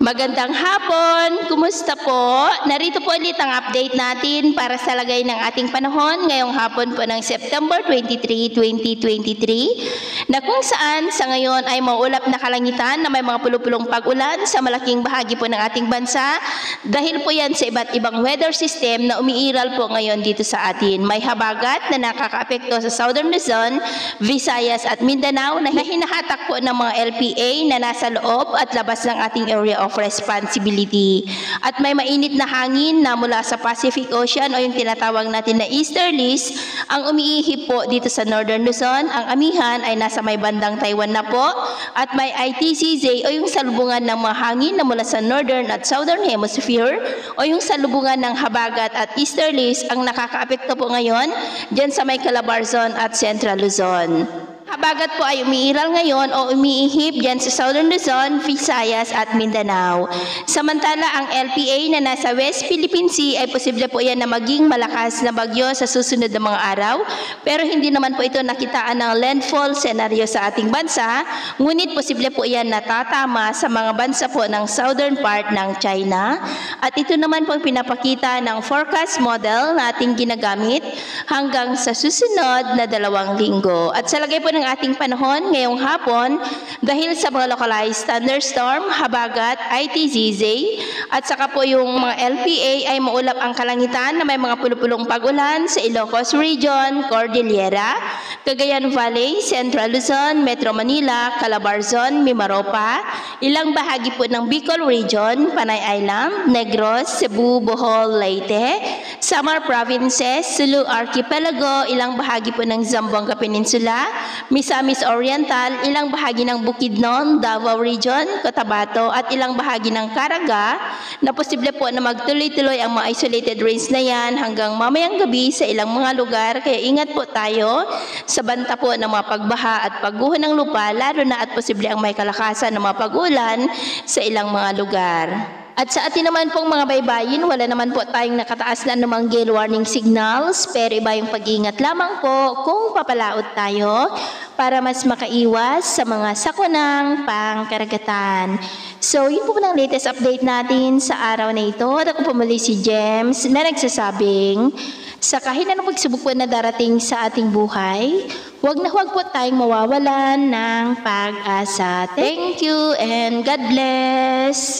Magandang hapon! Kumusta po? Narito po ulit ang update natin para sa lagay ng ating panahon ngayong hapon po ng September 23, 2023 na kung saan sa ngayon ay maulap na kalangitan na may mga pulupulong pag-ulan sa malaking bahagi po ng ating bansa dahil po yan sa iba't ibang weather system na umiiral po ngayon dito sa atin. May habagat na nakakaapekto sa Southern Luzon, Visayas at Mindanao na hinahatak po ng mga LPA na nasa loob at labas ng ating area of responsibility. At may mainit na hangin na mula sa Pacific Ocean o yung tinatawag natin na easterlies ang umiihip po dito sa Northern Luzon. Ang amihan ay nasa may bandang Taiwan na po at may ITCZ o yung salubungan ng mga hangin na mula sa Northern at Southern Hemisphere o yung salubungan ng habagat at easterlies ang nakakaapekto po ngayon dyan sa may Calabarzon at Central Luzon. Habagat po ay umiiral ngayon o umiihip dyan sa Southern Luzon, Visayas at Mindanao. Samantala, ang LPA na nasa West Philippine Sea ay posible po yan na maging malakas na bagyo sa susunod na mga araw. Pero hindi naman po ito nakitaan ng landfall scenario sa ating bansa. Ngunit posible po yan natatama sa mga bansa po ng southern part ng China. At ito naman po ang pinapakita ng forecast model na ating ginagamit hanggang sa susunod na 2 linggo. At sa lagay po ng ating panahon ngayong hapon dahil sa mga localized thunderstorm, habagat, ITZZ at saka po yung mga LPA ay maulap ang kalangitan na may mga pulupulong pag-ulan sa Ilocos Region, Cordillera, Cagayan Valley, Central Luzon, Metro Manila, Calabarzon, Mimaropa, ilang bahagi po ng Bicol Region, Panay Island, Negros, Cebu, Bohol, Leyte, Samar Provinces, Sulu Archipelago, ilang bahagi po ng Zamboanga Peninsula, Misamis Oriental, ilang bahagi ng Bukidnon, Davao Region, Cotabato at ilang bahagi ng Caraga na posible po na magtuloy-tuloy ang mga isolated rains na yan hanggang mamayang gabi sa ilang mga lugar. Kaya ingat po tayo sa banta po ng mga pagbaha at pagguho ng lupa, lalo na at posible ang may kalakasan ng mga pag-ulan sa ilang mga lugar. At sa atin naman pong mga baybayin, wala naman po tayong nakataas na namang gale warning signals, pero iba yung pag-iingat lamang po kung papalaot tayo para mas makaiwas sa mga sakunang pangkaragatan. So, yun po ng latest update natin sa araw na ito. At ako po muli si James na nagsasabing, sa kahit anong pagsubok po na darating sa ating buhay, huwag po tayong mawawalan ng pag-asa. Thank you and God bless!